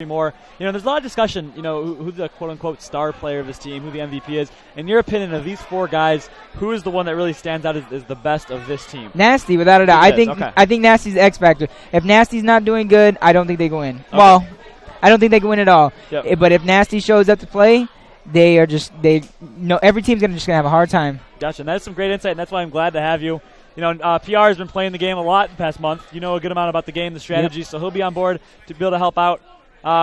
more. You know, there's a lot of discussion, you know, who the quote-unquote star player of this team, who the MVP is. In your opinion, of these 4 guys, who is the one that really stands out as the best of this team? Nasty, without a doubt. I think Nasty's the X factor. If Nasty's not doing good, I don't think they go in. Okay. Well, I don't think they go in at all. Yep. But if Nasty shows up to play, every team's just gonna have a hard time. Gotcha. And that's some great insight, and that's why I'm glad to have you. You know, PR has been playing the game a lot the past month. You know a good amount about the game, the strategy, so he'll be on board to be able to help out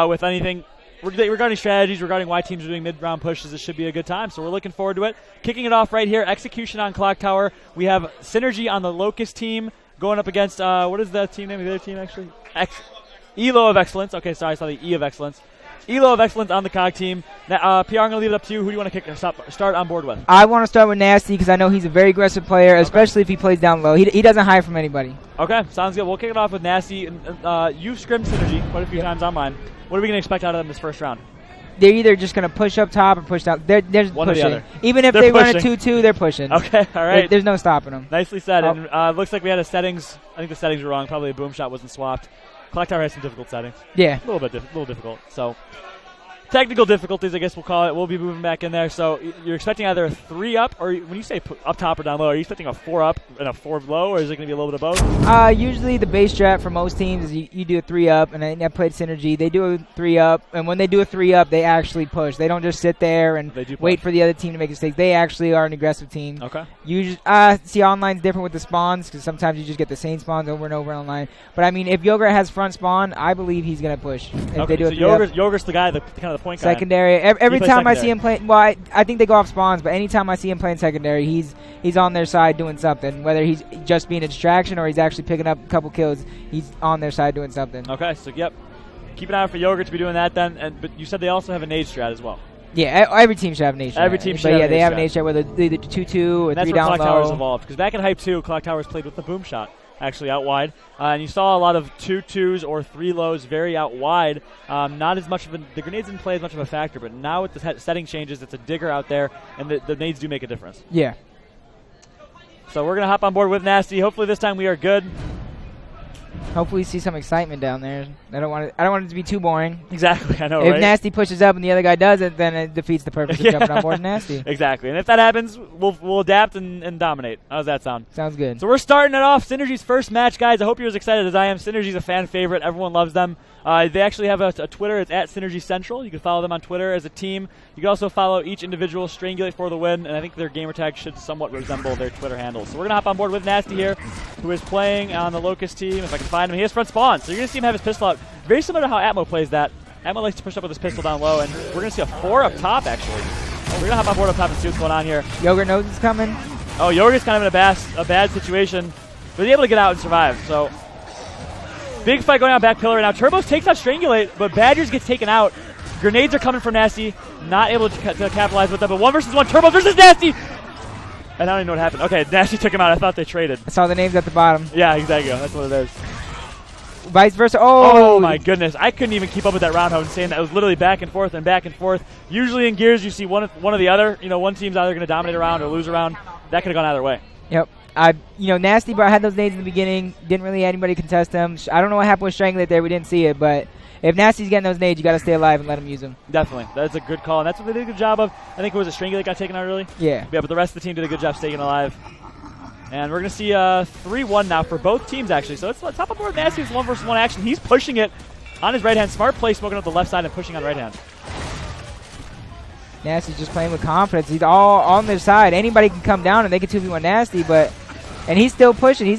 with anything regarding strategies, regarding why teams are doing mid-round pushes. It should be a good time, so we're looking forward to it. Kicking it off right here, Execution on Clock Tower. We have Synergy on the Locust team going up against, what is the team name of the other team, actually? ELO of Excellence. Okay, sorry, I saw the E of Excellence. ELO of Excellence on the COG team. Now, PR, I'm going to leave it up to you. Who do you want to start on board with? I want to start with Nasty because I know he's a very aggressive player, especially if he plays down low. He doesn't hide from anybody. Okay, sounds good. We'll kick it off with Nasty. You've scrimmed Synergy quite a few times on mine. What are we going to expect out of them this first round? They're either just going to push up top or push down. They're just one pushing. Or the other. Even if they run a 2-2, they're pushing. Okay, all right. There's no stopping them. Nicely said. And looks like we had a settings. I think the settings were wrong. Probably a boom shot wasn't swapped. Clock Tower has some difficult settings. Yeah. A little difficult. So technical difficulties, I guess we'll call it. We'll be moving back in there. So you're expecting either a 3-up, or when you say up top or down low, are you expecting a 4-up and a 4 low, or is it going to be a little bit of both? Usually the base strat for most teams is you do a 3-up, and I played Synergy. They do a 3-up, and when they do a 3-up, they actually push. They don't just sit there and wait for the other team to make mistakes. They actually are an aggressive team. Okay. See, online's different with the spawns because sometimes you just get the same spawns over and over online. But, I mean, if Yogurt has front spawn, I believe he's going to push. If they do so Yogurt's the guy, kind of the point guy. Secondary. Every time I see him play, well, I think they go off spawns, but anytime I see him playing secondary, he's on their side doing something. Whether he's just being a distraction or he's actually picking up a couple kills, he's on their side doing something. Okay, so yep. Keep an eye out for Yogurt to be doing that then. But you said they also have a nade strat as well. Yeah, every team should have an nade strat. Every team should have they have an nade strat, whether they do 2-2 or 3 down low. That's where Clock Tower's evolved. Because back in Hype 2, Clock Towers played with the boom shot, actually out wide. And you saw a lot of 2-2s or 3 lows very out wide. Not as much of the grenades didn't play as much of a factor, but now with the setting changes, it's a digger out there, and the nades do make a difference. Yeah. So we're going to hop on board with Nasty. Hopefully this time we are good. Hopefully we see some excitement down there. I don't want it to be too boring. Exactly, I know, If right? Nasty pushes up and the other guy does it, then it defeats the purpose of jumping on board with Nasty. Exactly, and if that happens, we'll adapt and dominate. How does that sound? Sounds good. So we're starting it off. Synergy's first match, guys. I hope you're as excited as I am. Synergy's a fan favorite. Everyone loves them. They actually have a Twitter. It's at Synergy Central. You can follow them on Twitter as a team. You can also follow each individual, Strangulate for the win, and I think their gamer tag should somewhat resemble their Twitter handles. So we're going to hop on board with Nasty here, who is playing on the Locust team. If I can find him, he has front spawn, so you're going to see him have his pistol out. Very similar to how Atmo plays that. Atmo likes to push up with his pistol down low, and we're going to see a 4 up top, actually. We're going to hop on board up top and see what's going on here. Yogurt knows it's coming. Oh, Yogurt's kind of in a bad situation, but he's able to get out and survive. So big fight going on back pillar. Now Turbos takes out Strangulate, but Badgers gets taken out. Grenades are coming from Nasty. Not able to capitalize with them, but 1 versus 1. Turbos versus Nasty! And I don't even know what happened. Okay, Nasty took him out. I thought they traded. I saw the names at the bottom. Yeah, exactly. That's what it is. Vice versa. Oh my goodness. I couldn't even keep up with that round. I was saying that it was literally back and forth and back and forth. Usually in Gears, you see one or the other. You know, one team's either going to dominate a round or lose a round. That could have gone either way. Yep. Nasty had those nades in the beginning. Didn't really anybody contest them. I don't know what happened with Strangulate there. We didn't see it, but if Nasty's getting those nades, you got to stay alive and let him use them. Definitely. That's a good call, and that's what they did a good job of. I think it was a Strangulate got taken out early. Yeah. Yeah, but the rest of the team did a good job staying alive. And we're going to see 3-1 now for both teams, actually. So let's hop on board Nasty's 1 versus 1 action. He's pushing it on his right hand. Smart play, smoking up the left side and pushing on right hand. Nasty's just playing with confidence. He's all on their side. Anybody can come down and they can 2v1 Nasty, and he's still pushing. He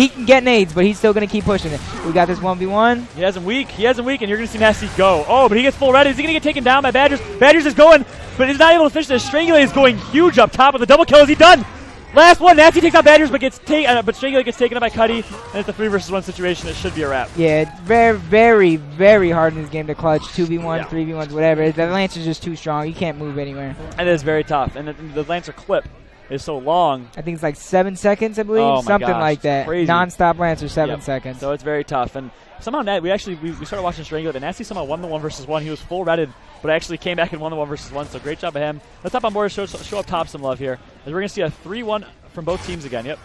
can get nades, but he's still going to keep pushing it. We got this 1v1. He has him weak, and you're going to see Nasty go. Oh, but he gets full red. Is he going to get taken down by Badgers? Badgers is going, but he's not able to finish this. Strangulate is going huge up top with the double kill. Is he done? Last one. Nasty takes out Badgers, but Strangulate gets taken up by Cuddy, and it's a 3 versus 1 situation. It should be a wrap. Yeah, it's very, very, very hard in this game to clutch 2v1s, 3v1s, whatever. The Lance is just too strong. You can't move anywhere. It is very tough, and the Lancer clip is so long. I think it's like 7 seconds, I believe. Oh something like that. Crazy. Non-stop Lancer, 7 seconds. So it's very tough. And somehow we started watching Strangulate, and Nasty somehow won the 1 versus 1. He was full redded, but actually came back and won the 1 versus 1. So great job of him. Let's hop on board and show up top some love here, as we're going to see a 3-1 from both teams again. Yep.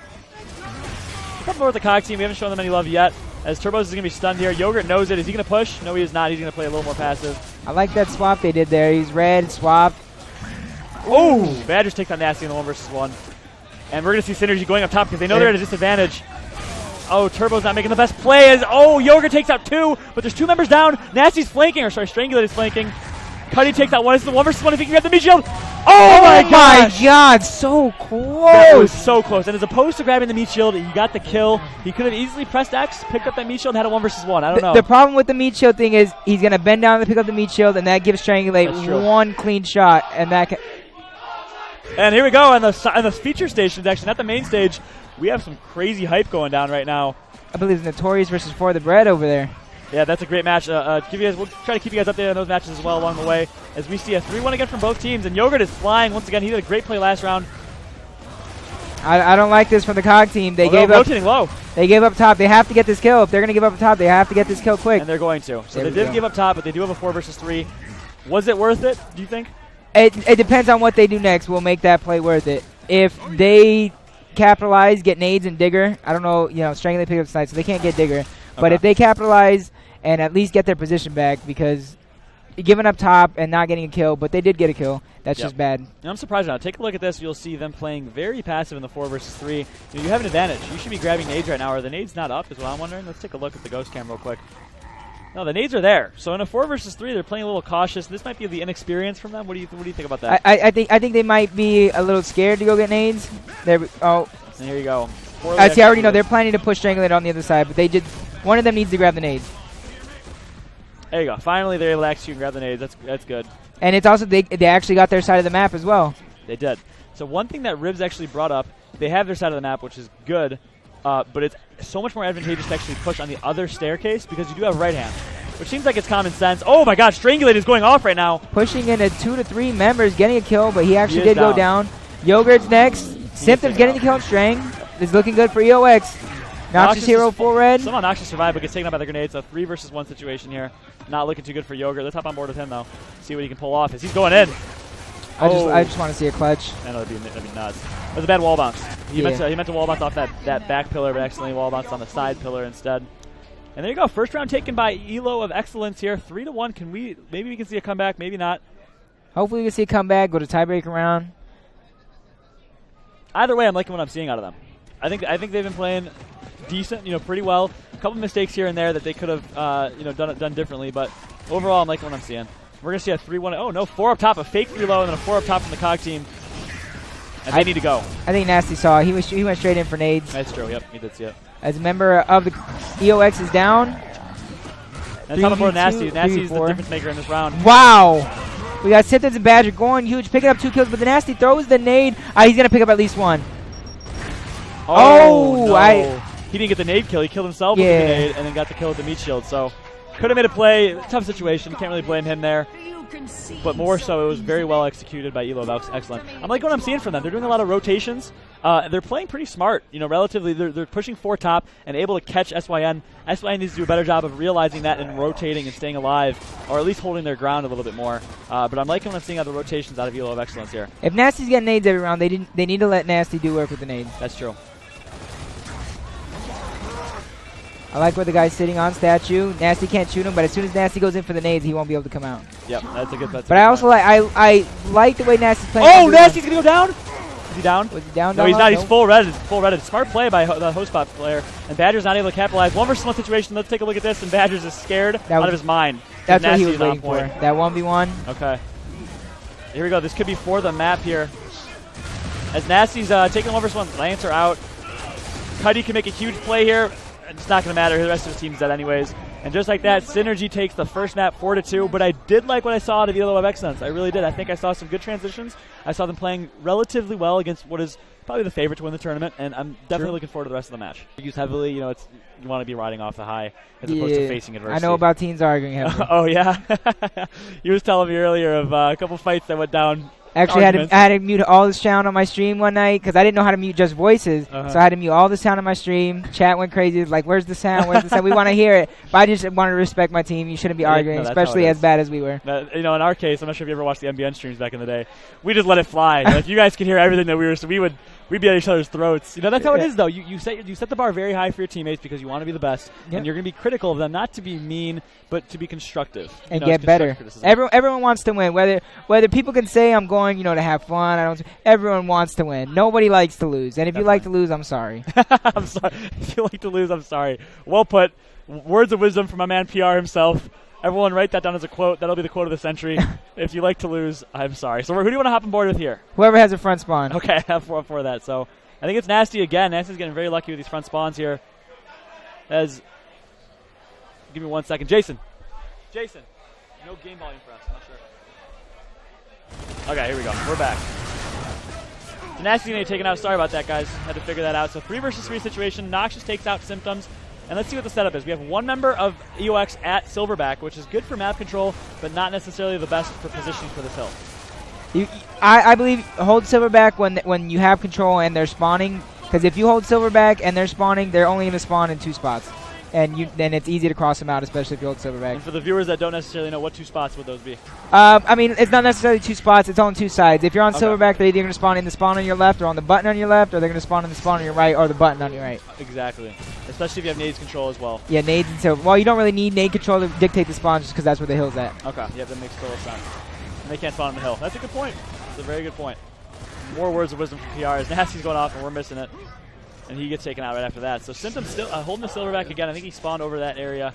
Let's hop on board with the COG team. We haven't shown them any love yet. as Turbos is going to be stunned here. Yogurt knows it. Is he going to push? No, he is not. He's going to play a little more passive. I like that swap they did there. He's red, swap. Oh! Badgers take that Nasty in the 1v1. And we're going to see Synergy going up top because they know they're at a disadvantage. Oh, Turbo's not making the best play. Yogurt takes out 2, but there's 2 members down. Nasty's flanking, or sorry, Strangulate is flanking. Cuddy takes out 1. It's the 1v1 if he can get the meat shield. Oh my God, so close. That was so close. And as opposed to grabbing the meat shield, he got the kill. He could have easily pressed X, picked up that meat shield, and had a 1v1. I don't know. The problem with the meat shield thing is he's going to bend down to pick up the meat shield, and that gives Strangulate 1 clean shot. And here we go on the feature stations, actually, not the main stage. We have some crazy hype going down right now. I believe it's Notorious versus For the Bread over there. Yeah, that's a great match. We'll try to keep you guys updated on those matches as well along the way as we see a 3-1 again from both teams. And Yogurt is flying once again. He did a great play last round. I don't like this from the COG team. They gave rotating low. They gave up top. They have to get this kill. If they're going to give up top, they have to get this kill quick. And they're going to. So they did give up top, but they do have a 4 versus 3. Was it worth it, do you think? It depends on what they do next. We'll make that play worth it. If they capitalize, get nades and digger, I don't know, Strangulate pick up the side, so they can't get digger. But if they capitalize and at least get their position back, because giving up top and not getting a kill, but they did get a kill, that's just bad. And I'm surprised now. Take a look at this. You'll see them playing very passive in the 4 versus 3. You have an advantage. You should be grabbing nades right now. Are the nades not up is what I'm wondering. Let's take a look at the ghost cam real quick. No, the nades are there. So in a 4 versus 3, they're playing a little cautious. This might be the inexperience from them. What do you think about that? I think they might be a little scared to go get nades. And here you go. I already know they're planning to push Strangulate on the other side, but one of them needs to grab the nades. There you go. Finally, they're able to execute and grab the nades. That's good. And it's also they actually got their side of the map as well. They did. So one thing that Ribs actually brought up, they have their side of the map, which is good. But it's so much more advantageous to actually push on the other staircase because you do have right hand, which seems like it's common sense. Oh my God, Strangulate is going off right now. Pushing into 2 to 3 members, getting a kill, but he actually did go down. Yogurt's next. Symptoms getting the kill on Strang. Is looking good for EOX. Noxious Hero full red. Somehow Noxious survived but gets taken out by the grenades. A 3 versus 1 situation here. Not looking too good for Yogurt. Let's hop on board with him though. See what he can pull off as he's going in. I just want to see a clutch. I know, that'd be nuts. That was a bad wall bounce. He meant to wall bounce off that back pillar, but accidentally wall bounced on the side pillar instead. And there you go. First round taken by Elo of Excellence here. 3-1. Maybe we can see a comeback. Maybe not. Hopefully we can see a comeback. Go to tiebreaker round. Either way, I'm liking what I'm seeing out of them. I think they've been playing decent, pretty well. A couple mistakes here and there that they could have, done differently. But overall, I'm liking what I'm seeing. We're gonna see a 3-1. Oh no, 4 up top, a fake 3 low, and then a 4 up top from the COG team. And they need to go. I think Nasty saw it. He went straight in for nades. That's true. Yep, he did see it. As a member of the EOX is down. That's how more Nasty. Nasty's the difference maker in this round. Wow. We got Symptoms and Badger going huge, picking up 2 kills, but the Nasty throws the nade. He's gonna pick up at least 1. No. He didn't get the nade kill. He killed himself with the nade and then got the kill with the meat shield. So could have made a play. Tough situation. Can't really blame him there. But more so, it was very well executed by Elo. Excellent. I'm like what I'm seeing from them. They're doing a lot of rotations. They're playing pretty smart. Relatively, they're pushing 4 top and able to catch SYN. SYN needs to do a better job of realizing that and rotating and staying alive, or at least holding their ground a little bit more. But I'm liking what I'm seeing out of the rotations out of Elo of Excellence here. If Nasty's getting nades every round, they need to let Nasty do work with the nades. That's true. I like where the guy's sitting on statue. Nasty can't shoot him, but as soon as Nasty goes in for the nades, he won't be able to come out. Yep, that's a good. But I also like the way Nasty's playing. Oh, Nasty's gonna go down. Is he down? Was he down? No, he's not. He's full redded. Full redded. Smart play by the host bot player. And Badger's not able to capitalize. 1 versus 1 situation. Let's take a look at this. And Badger's is scared out of his mind. That's what he was waiting for. That 1v1. Okay. Here we go. This could be for the map here. As Nasty's taking 1 versus 1. Lancer out. Cuddy can make a huge play here. It's not going to matter. The rest of his team's dead anyways. And just like that, Synergy takes the first map 4-2. But I did like what I saw out of Elo of Excellence. I really did. I think I saw some good transitions. I saw them playing relatively well against what is probably the favorite to win the tournament. And I'm definitely looking forward to the rest of the match. Use heavily, you want to be riding off the high as opposed to facing adversity. I know about teams arguing heavily. Oh, yeah? You was telling me earlier of a couple fights that went down. Actually, I had to mute all the sound on my stream one night because I didn't know how to mute just voices. So I had to mute all the sound on my stream. Chat went crazy. It was like, where's the sound? Where's the sound? We want to hear it. But I just want to respect my team. You shouldn't be arguing, especially as bad as we were. In our case, I'm not sure if you ever watched the MBN streams back in the day. We just let it fly. Like, you guys could hear everything that we we'd be at each other's throats. You know, that's how it is, though. You set the bar very high for your teammates because you want to be the best, and you're going to be critical of them, not to be mean, but to be constructive and get better. Everyone wants to win. Whether people can say I'm going, you know, to have fun. Everyone wants to win. Nobody likes to lose. And if you like to lose, I'm sorry. I'm sorry. If you like to lose, I'm sorry. Well put. Words of wisdom from my man PR himself. Everyone write that down as a quote. That'll be the quote of the century. If you like to lose, I'm sorry. So who do you want to hop on board with here? Whoever has a front spawn. Okay, I have for that. So I think it's Nasty again. Nasty's getting very lucky with these front spawns here. Give me 1 second. Jason. No game volume for us. I'm not sure. Okay, here we go. We're back. So Nasty's going to get taken out. Sorry about that, guys. Had to figure that out. So 3 versus 3 situation. Noxious takes out Symptoms. And let's see what the setup is. We have one member of EOX at Silverback, which is good for map control, but not necessarily the best for positioning for this hill. I believe hold Silverback when you have control and they're spawning, because if you hold Silverback and they're spawning, they're only going to spawn in 2 spots. And then it's easy to cross them out, especially if you hold Silverback. And for the viewers that don't necessarily know, what 2 spots would those be? I mean, it's not necessarily 2 spots. It's on 2 sides. If you're on Silverback, they're either going to spawn in the spawn on your left or on the button on your left, or they're going to spawn in the spawn on your right or the button on your right. Exactly. Especially if you have nades control as well. Yeah, nades and Silver. Well, you don't really need nade control to dictate the spawn just because that's where the hill's at. Okay. Yeah, that makes total sense. And they can't spawn on the hill. That's a good point. That's a very good point. More words of wisdom from PR as Nasty's going off and we're missing it. And he gets taken out right after that. So Symptom still holding the Silverback again. I think he spawned over that area.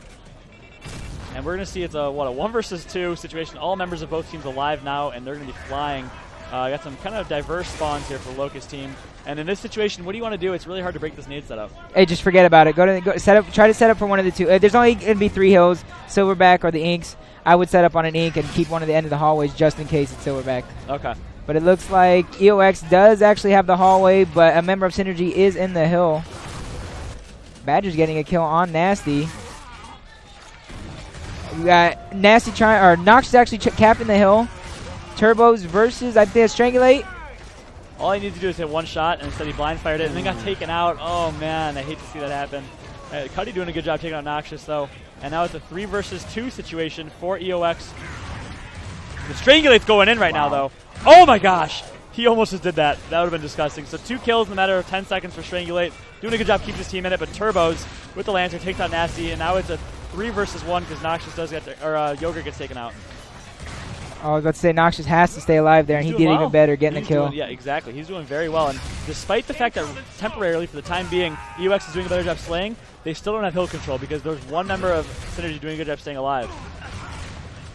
And we're going to see it's a 1 versus 2 situation. All members of both teams alive now, and they're going to be flying. Got some kind of diverse spawns here for the Locust team. And in this situation, what do you want to do? It's really hard to break this nade setup. Hey, just forget about it. Go set up. Try to set up for one of the 2. There's only going to be 3 hills, Silverback or the Inks. I would set up on an Ink and keep one at the end of the hallways just in case it's Silverback. Okay. But it looks like EOX does actually have the hallway, but a member of Synergy is in the hill. Badger's getting a kill on Nasty. We got Nasty Nox is actually capping the hill. Turbos versus, I think, Strangulate. All he needs to do is hit 1 shot, and instead he blind fired it and then got taken out. Oh, man, I hate to see that happen. Cuddy doing a good job taking out Noxious, though. And now it's a 3 versus 2 situation for EOX. The Strangulate's going in right now, though. Oh my gosh! He almost just did that. That would have been disgusting. So 2 kills in a matter of 10 seconds for Strangulate. Doing a good job keeping his team in it, but Turbos with the Lancer takes out Nasty, and now it's a 3 versus 1 because Noxious does get Yogurt gets taken out. I was about to say Noxious has to stay alive there, and he did even better getting the kill. Yeah, exactly. He's doing very well, and despite the fact that temporarily, for the time being, EOX is doing a better job slaying, they still don't have hill control because there's one member of Synergy doing a good job staying alive.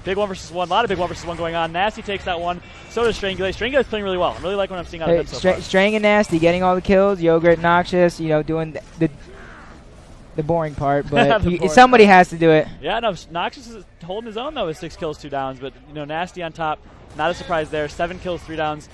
Big 1 versus 1. A lot of big 1 versus 1 going on. Nasty takes that one. So does Strangulate. Strangulate's playing really well. I really like what I'm seeing out of him so far. Strang and Nasty getting all the kills. Yogurt, Noxious, doing the boring part. But somebody has to do it. Yeah, no, Noxious is holding his own, though, with 6 kills, 2 downs. But, Nasty on top. Not a surprise there. 7 kills, 3 downs.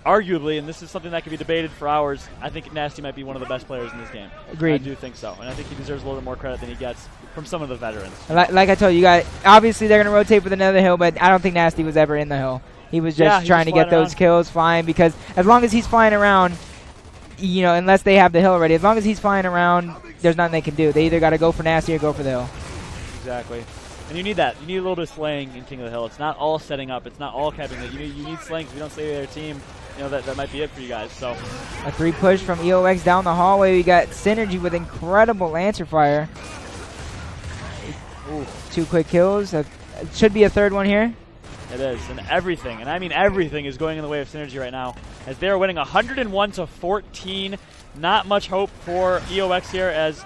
Arguably, and this is something that can be debated for hours, I think Nasty might be one of the best players in this game. Agreed. I do think so. And I think he deserves a little bit more credit than he gets from some of the veterans. Like I told you guys, obviously they're going to rotate with another hill, but I don't think Nasty was ever in the hill. He was just trying to get those kills flying, because as long as he's flying around, unless they have the hill already, as long as he's flying around, there's nothing they can do. They either got to go for Nasty or go for the hill. Exactly. And you need that. You need a little bit of slaying in King of the Hill. It's not all setting up. It's not all capping it. You need slaying. If you don't slay their team, that might be it for you guys. So a 3 push from EOX down the hallway. We got Synergy with incredible Lancer fire. Ooh. 2 quick kills. It should be a 3rd one here. It is. And everything, and I mean everything, is going in the way of Synergy right now, as they are winning 101-14. Not much hope for EOX here, as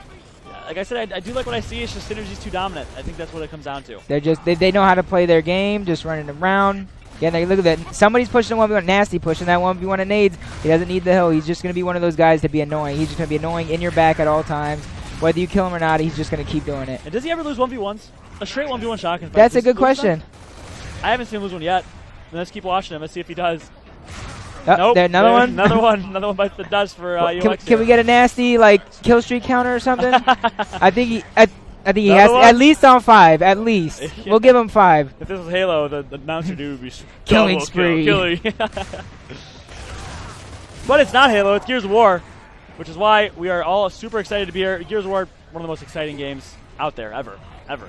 like I said, I do like what I see. It's just Synergy's too dominant. I think that's what it comes down to. They know how to play their game, just running around. Again, look at that. Somebody's pushing the 1v1. Nasty pushing that 1v1 in nades. He doesn't need the hill. He's just going to be one of those guys to be annoying. He's just going to be annoying in your back at all times. Whether you kill him or not, he's just going to keep doing it. And does he ever lose 1v1s? A straight 1v1 shotgun fight? That's a good question. I haven't seen him lose one yet. Let's keep watching him. Let's see if he does. Oh, nope. Another one? Another one bites the dust for EOX. Can we get a Nasty kill streak counter or something? I think he has at least on 5. At least. Yeah. We'll give him 5. If this was Halo, the announcer dude would be killing spree. But it's not Halo. It's Gears of War, which is why we are all super excited to be here. Gears of War, one of the most exciting games out there ever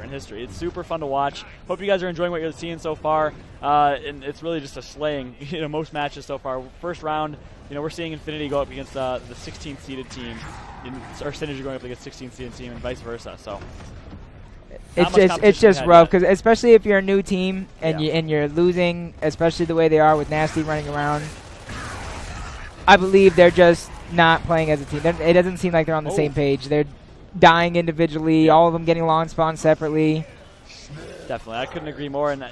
in history. It's super fun to watch. Hope you guys are enjoying what you're seeing so far. And it's really just a slaying, most matches so far. First round, we're seeing Infinity go up against the 16th seeded team, or Synergy going up against 16th seeded team, and vice versa. So it's just rough, because especially if you're a new team and you're losing, especially the way they are with Nasty running around. I believe they're just not playing as a team. It doesn't seem like they're on the same page. They're dying individually, all of them getting long spawn separately. Definitely, I couldn't agree more. And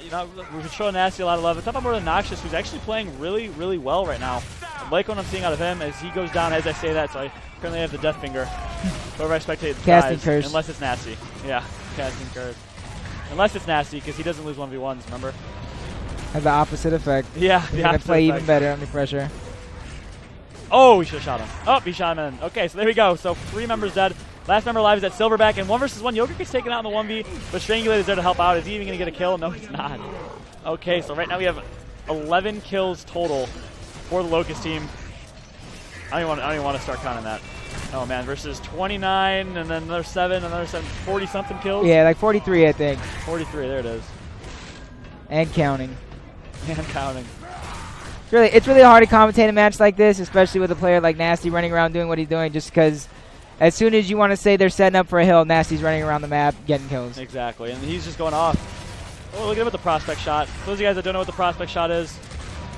we've showing Nasty a lot of love. It's not more than Noxious, who's actually playing really, really well right now. I like what I'm seeing out of him as he goes down as I say that. So I currently have the death finger. Whoever I spectate casting dies, curse, unless it's Nasty. Yeah, casting curse. Unless it's Nasty, because he doesn't lose 1v1s. Remember? Has the opposite effect. Yeah, he's gonna play even better under pressure. Oh, we should have shot him. Oh, he shot him in. Okay, so there we go. So 3 members dead. Last member alive is at Silverback, and 1 versus 1. Yogurt gets taken out in the 1v, but Strangulate is there to help out. Is he even going to get a kill? No, he's not. Okay, so right now we have 11 kills total for the Locust team. I don't even want to start counting that. Oh, man, versus 29, and then another 7, 40-something kills? Yeah, like 43, I think. 43, there it is. And counting. And counting. It's really hard to commentate a match like this, especially with a player like Nasty running around doing what he's doing, just because as soon as you want to say they're setting up for a hill, Nasty's running around the map getting kills. Exactly, and he's just going off. Oh, look at him with the prospect shot. For those of you guys that don't know what the prospect shot is,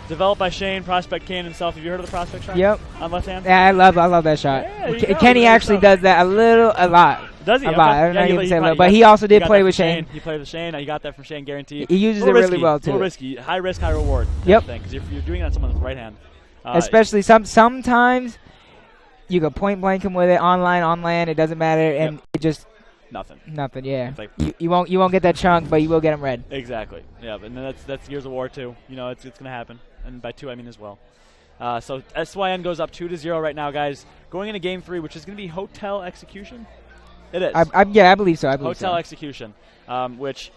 developed by Shane, Prospect Kane himself. Have you heard of the prospect shot? Yep. On left hand? Yeah, I love that shot. Yeah, Kenny actually does that a lot. Does he? A lot. I don't know if you say a little, but he also did play with Shane. He played with Shane. He got that from Shane, guaranteed. He uses it really well, too. A little risky. High risk, high reward. Yep. Because if you're doing it on someone's right hand. Especially sometimes you go point blank him with it, online, on land, it doesn't matter, and it just... Nothing, yeah. Like you won't get that chunk, but you will get him red. Exactly. Yeah, but that's Gears of War 2. It's going to happen. And by 2, I mean as well. So SYN goes up 2-0 right now, guys. Going into Game 3, which is going to be Hotel Execution. It is. I believe so. Hotel Execution, which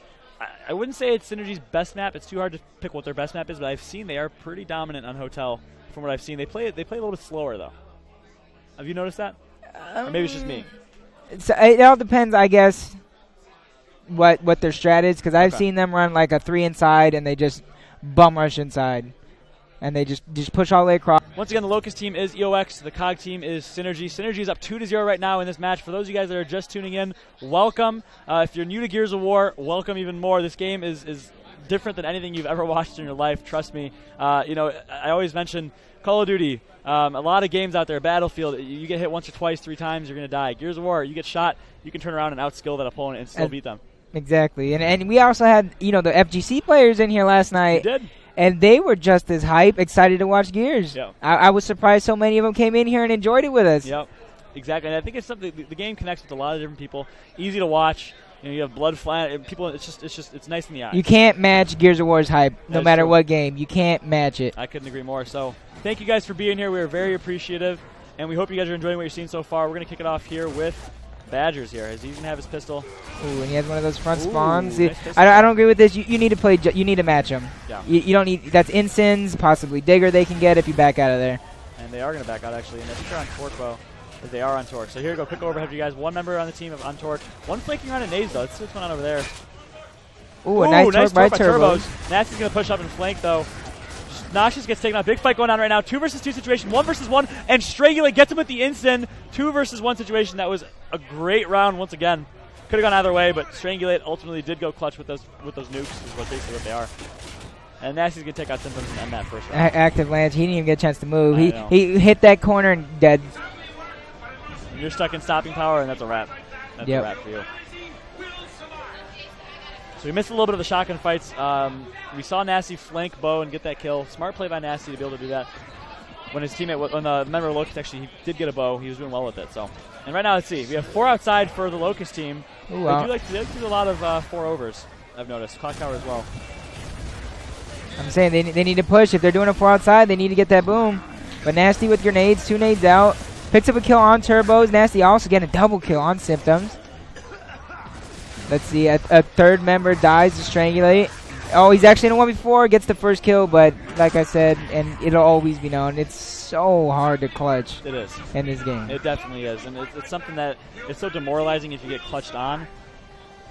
I wouldn't say it's Synergy's best map. It's too hard to pick what their best map is, but I've seen they are pretty dominant on Hotel from what I've seen. They play a little bit slower, though. Have you noticed that? Or maybe it's just me. It all depends, I guess, what their strat is, because I've seen them run like a 3 inside, and they just bum rush inside. And they just push all the way across. Once again, the Locust team is EOX. The COG team is Synergy. Synergy is up 2-0 right now in this match. For those of you guys that are just tuning in, welcome. If you're new to Gears of War, welcome even more. This game is different than anything you've ever watched in your life. Trust me. I always mention Call of Duty. A lot of games out there, Battlefield, you get hit once or twice, 3 times, you're going to die. Gears of War, you get shot, you can turn around and outskill that opponent and still beat them. Exactly. And we also had, the FGC players in here last night. We did. And they were just as excited to watch Gears. Yep. I was surprised so many of them came in here and enjoyed it with us. Yep, exactly. And I think it's something, the game connects with a lot of different people. Easy to watch. You have blood flying. People, it's nice in the eye. You can't match Gears of War's hype, no matter what game. You can't match it. I couldn't agree more. So thank you guys for being here. We are very appreciative, and we hope you guys are enjoying what you're seeing so far. We're going to kick it off here with Badgers here, as he's going to have his pistol. Ooh, and he has one of those front spawns. Nice I don't agree with this. You need to play. You need to match him. Yeah. You don't need. That's Insins, possibly Digger. They can get if you back out of there. And they are going to back out actually. And I think they're on Torque Bow. They are on Torque. So here we go. Quick overhead for you guys. 1 member on the team on Torque. 1 flanking around in nades though. Let's see what's going on over there. Ooh, a nice Torque by Turbos. Nasty's going to push up and flank though. Noxious gets taken out. Big fight going on right now. 2 versus 2 situation. 1 versus 1. And Strangulate gets him with the instant. 2 versus 1 situation. That was a great round once again. Could have gone either way, but Strangulate ultimately did go clutch with those nukes, is basically what they are. And Nasty's going to take out Symptoms and end that first round. Active Lance. He didn't even get a chance to move. He hit that corner and dead. And you're stuck in stopping power, and that's a wrap. That's a wrap for you. So we missed a little bit of the shotgun fights. We saw Nasty flank Bo and get that kill. Smart play by Nasty to be able to do that. When his teammate, when the member of Locust actually he did get a bow, he was doing well with it. So, and right now let's see, we have 4 outside for the Locust team. Ooh, they do like to do a lot of 4 overs. I've noticed clock tower as well. I'm saying they need to push. If they're doing a 4 outside, they need to get that boom. But Nasty with grenades, 2 nades out, picks up a kill on Turbos. Nasty also getting a double kill on Symptoms. Let's see, a 3rd member dies to Strangulate. Oh, he's actually in a 1v4, gets the first kill, but like I said, and it'll always be known, it's so hard to clutch. It is. In this game. It definitely is, and it's something that it's so demoralizing if you get clutched on.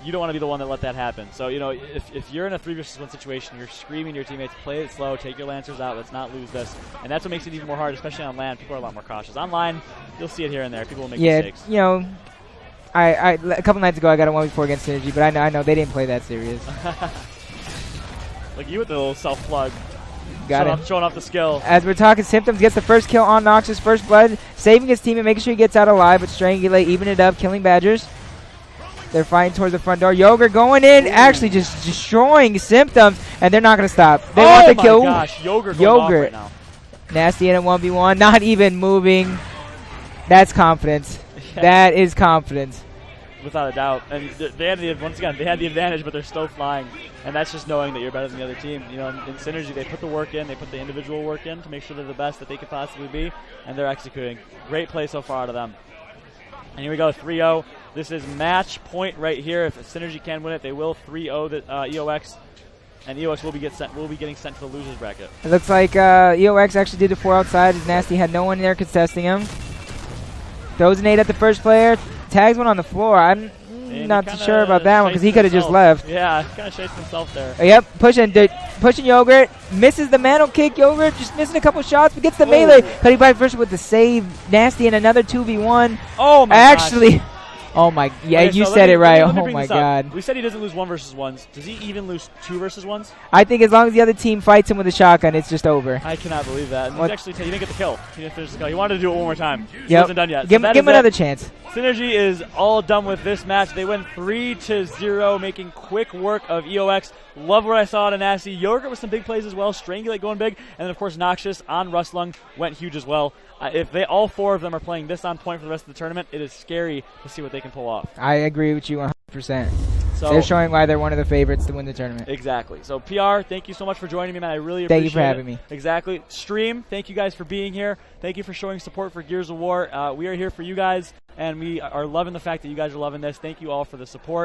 you don't want to be the one that let that happen. So, if you're in a 3 versus 1 situation, you're screaming to your teammates, play it slow, take your Lancers out, let's not lose this. And that's what makes it even more hard, especially on LAN. People are a lot more cautious. Online, you'll see it here and there. People will make mistakes. Yeah, a couple nights ago I got a 1v4 against Synergy, but I know they didn't play that serious. Like you with the little self-plug. Showing off the skill. As we're talking, Symptoms gets the first kill on Nox's first blood, saving his team and making sure he gets out alive, but Strangulate, even it up, killing Badgers. They're fighting towards the front door. Yogurt going in, actually just destroying Symptoms, and they're not going to stop. They want the kill. Oh my gosh, Yogurt going off right now. Nasty in a 1v1, not even moving. That's confidence. Yeah. That is confidence. Without a doubt. And they had the advantage, but they're still flying. And that's just knowing that you're better than the other team. In Synergy, they put the work in, they put the individual work in to make sure they're the best that they could possibly be, and they're executing. Great play so far out of them. And here we go, 3-0. This is match point right here. If Synergy can win it, they will 3-0 the EOX, and EOX will be getting sent to the losers bracket. It looks like EOX actually did the 4 outside. As Nasty had no one there contesting him. Throws a nade at the first player, tags one on the floor. I'm not too sure about that one because he could have just left. Yeah, kind of chased himself there. Yep, pushing Yogurt. Misses the mantle kick. Yogurt just missing a couple shots, but gets the melee. Cutting by first with the save. Nasty in another 2v1. Oh my Actually, gosh. Oh my, yeah, okay, you said it right. Oh my god. We said he doesn't lose 1 versus 1s. Does he even lose 2 versus 1s? I think as long as the other team fights him with a shotgun, it's just over. I cannot believe that. He didn't get the kill. He didn't finish the kill. He wanted to do it one more time. He yep. wasn't done yet. Give him another chance. Synergy is all done with this match. They win 3-0, making quick work of EOX. Love what I saw out of Nasty. Yogurt with some big plays as well. Strangulate going big. And then, of course, Noxious on Rustlung went huge as well. If all 4 of them are playing this on point for the rest of the tournament, it is scary to see what they can pull off. I agree with you 100%. So they're showing why they're one of the favorites to win the tournament. Exactly. So, PR, thank you so much for joining me, man. I really appreciate it. Thank you for having me. Exactly. Stream, thank you guys for being here. Thank you for showing support for Gears of War. We are here for you guys, and we are loving the fact that you guys are loving this. Thank you all for the support.